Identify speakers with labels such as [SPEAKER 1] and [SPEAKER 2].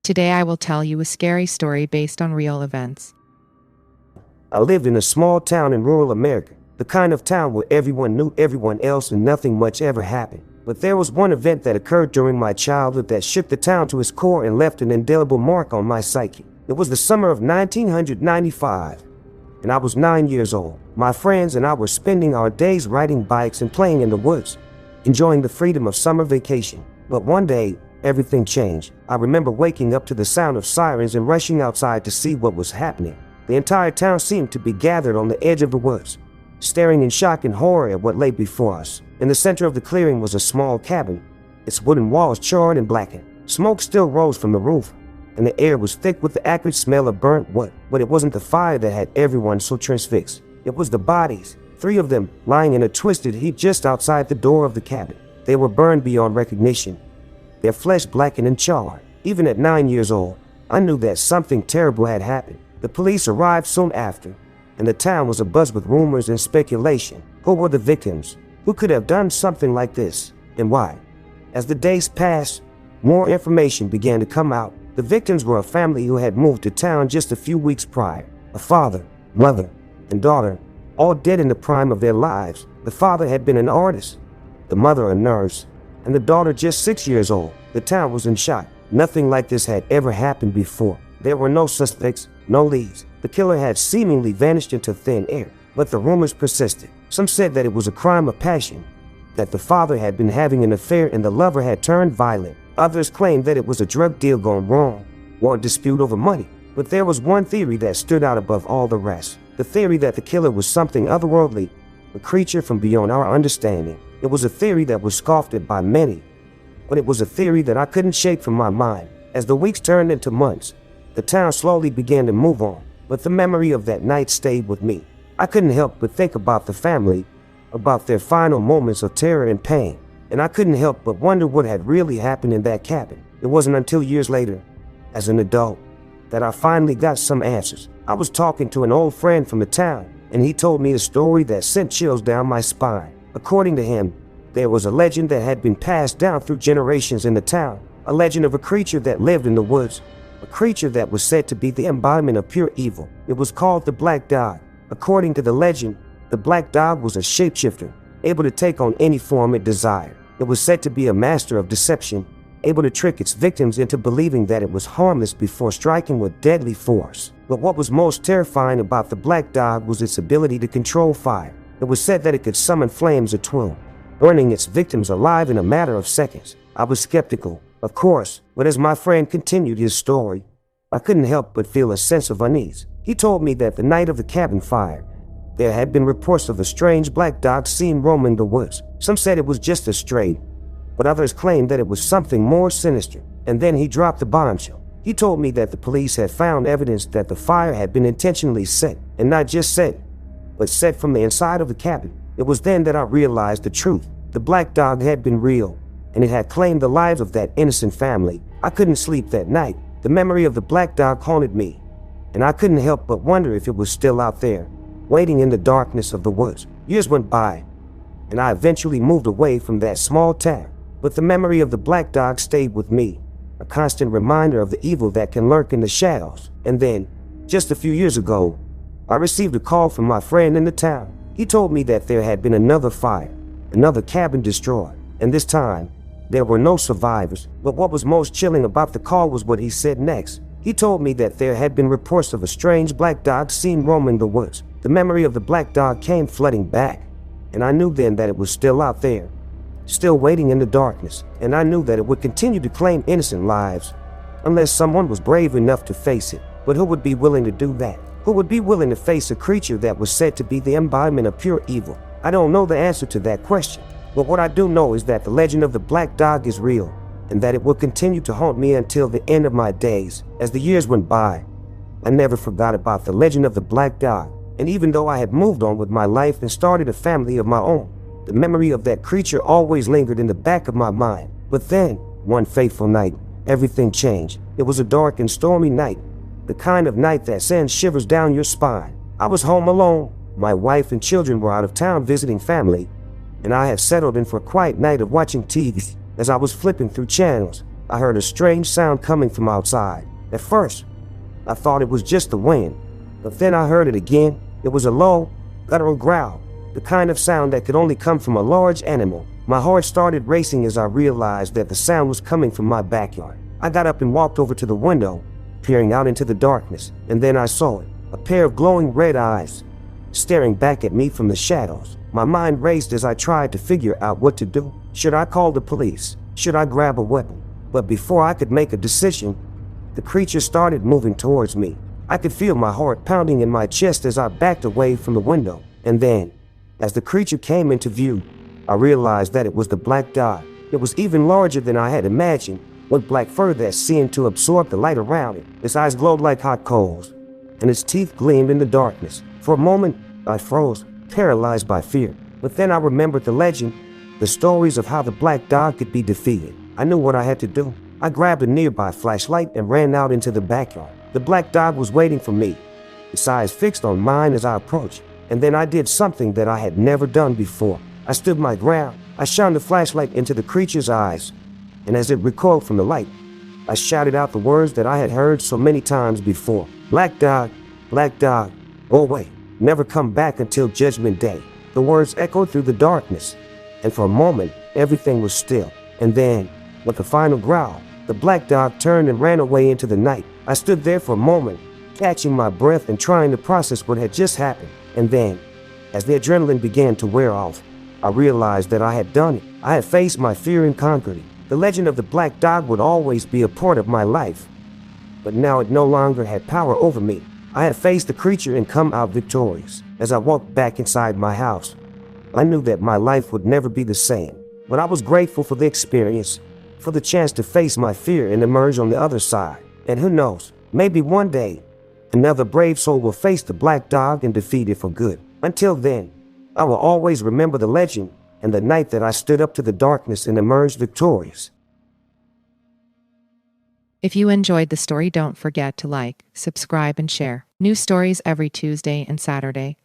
[SPEAKER 1] Today I will tell you a scary story based on real events.
[SPEAKER 2] I lived in a small town in rural America, the kind of town where everyone knew everyone else and nothing much ever happened. But there was one event that occurred during my childhood that shook the town to its core and left an indelible mark on my psyche. It was the summer of 1995, and I was 9 years old. My friends and I were spending our days riding bikes and playing in the woods, enjoying the freedom of summer vacation. But one day, everything changed. I remember waking up to the sound of sirens and rushing outside to see what was happening. The entire town seemed to be gathered on the edge of the woods, staring in shock and horror at what lay before us. In the center of the clearing was a small cabin, its wooden walls charred and blackened. Smoke still rose from the roof, and the air was thick with the acrid smell of burnt wood. But it wasn't the fire that had everyone so transfixed. It was the bodies, 3 of them, lying in a twisted heap just outside the door of the cabin. They were burned beyond recognition, their flesh blackened and charred. Even at 9 years old, I knew that something terrible had happened. The police arrived soon after, and the town was abuzz with rumors and speculation. Who were the victims? Who could have done something like this, and why? As the days passed, more information began to come out. The victims were a family who had moved to town just a few weeks prior. A father, mother, and daughter, all dead in the prime of their lives. The father had been an artist, the mother a nurse, and the daughter just 6 years old. The town was in shock. Nothing like this had ever happened before. There were no suspects, no leads. The killer had seemingly vanished into thin air, but the rumors persisted. Some said that it was a crime of passion, that the father had been having an affair and the lover had turned violent. Others claimed that it was a drug deal gone wrong, or a dispute over money. But there was one theory that stood out above all the rest. The theory that the killer was something otherworldly, a creature from beyond our understanding. It was a theory that was scoffed at by many, but it was a theory that I couldn't shake from my mind. As the weeks turned into months, the town slowly began to move on, but the memory of that night stayed with me. I couldn't help but think about the family, about their final moments of terror and pain, and I couldn't help but wonder what had really happened in that cabin. It wasn't until years later, as an adult, that I finally got some answers. I was talking to an old friend from the town, and he told me a story that sent chills down my spine. According to him, there was a legend that had been passed down through generations in the town, a legend of a creature that lived in the woods, a creature that was said to be the embodiment of pure evil. It was called the Black Dog. According to the legend, the Black Dog was a shapeshifter, able to take on any form it desired. It was said to be a master of deception, able to trick its victims into believing that it was harmless before striking with deadly force. But what was most terrifying about the Black Dog was its ability to control fire. It was said that it could summon flames at will, burning its victims alive in a matter of seconds. I was skeptical, of course, but as my friend continued his story, I couldn't help but feel a sense of unease. He told me that the night of the cabin fire, there had been reports of a strange black dog seen roaming the woods. Some said it was just a stray, but others claimed that it was something more sinister. And then he dropped the bombshell. He told me that the police had found evidence that the fire had been intentionally set, and not just set, but set from the inside of the cabin. It was then that I realized the truth. The black dog had been real, and it had claimed the lives of that innocent family. I couldn't sleep that night. The memory of the black dog haunted me, and I couldn't help but wonder if it was still out there, waiting in the darkness of the woods. Years went by, and I eventually moved away from that small town. But the memory of the black dog stayed with me, a constant reminder of the evil that can lurk in the shadows. And then, just a few years ago, I received a call from my friend in the town. He told me that there had been another fire, another cabin destroyed, and this time, there were no survivors. But what was most chilling about the call was what he said next. He told me that there had been reports of a strange black dog seen roaming the woods. The memory of the black dog came flooding back, and I knew then that it was still out there, still waiting in the darkness, and I knew that it would continue to claim innocent lives unless someone was brave enough to face it. But who would be willing to do that? Who would be willing to face a creature that was said to be the embodiment of pure evil? I don't know the answer to that question, but what I do know is that the legend of the black dog is real, and that it will continue to haunt me until the end of my days. As the years went by, I never forgot about the legend of the black dog, and even though I had moved on with my life and started a family of my own, the memory of that creature always lingered in the back of my mind. But then, one fateful night, everything changed. It was a dark and stormy night, the kind of night that sends shivers down your spine. I was home alone. My wife and children were out of town visiting family, and I had settled in for a quiet night of watching TV. As I was flipping through channels, I heard a strange sound coming from outside. At first, I thought it was just the wind, but then I heard it again. It was a low, guttural growl, the kind of sound that could only come from a large animal. My heart started racing as I realized that the sound was coming from my backyard. I got up and walked over to the window, peering out into the darkness, and then I saw it, a pair of glowing red eyes, staring back at me from the shadows. My mind raced as I tried to figure out what to do. Should I call the police? Should I grab a weapon? But before I could make a decision, the creature started moving towards me. I could feel my heart pounding in my chest as I backed away from the window. And then, as the creature came into view, I realized that it was the black dog. It was even larger than I had imagined, with black fur that seemed to absorb the light around it. Its eyes glowed like hot coals, and its teeth gleamed in the darkness. For a moment, I froze, paralyzed by fear. But then I remembered the legend, the stories of how the black dog could be defeated. I knew what I had to do. I grabbed a nearby flashlight and ran out into the backyard. The black dog was waiting for me, its eyes fixed on mine as I approached. And then I did something that I had never done before. I stood my ground. I shone the flashlight into the creature's eyes, and as it recoiled from the light, I shouted out the words that I had heard so many times before. Black dog, go away. Never come back until Judgment Day. The words echoed through the darkness, and for a moment, everything was still. And then, with a final growl, the black dog turned and ran away into the night. I stood there for a moment, catching my breath and trying to process what had just happened. And then, as the adrenaline began to wear off, I realized that I had done it. I had faced my fear and conquered it. The legend of the black dog would always be a part of my life, but now it no longer had power over me. I had faced the creature and come out victorious. As I walked back inside my house, I knew that my life would never be the same, but I was grateful for the experience, for the chance to face my fear and emerge on the other side. And who knows, maybe one day, another brave soul will face the black dog and defeat it for good. Until then, I will always remember the legend and the night that I stood up to the darkness and emerged victorious.
[SPEAKER 1] If you enjoyed the story, don't forget to like, subscribe, and share. New stories every Tuesday and Saturday.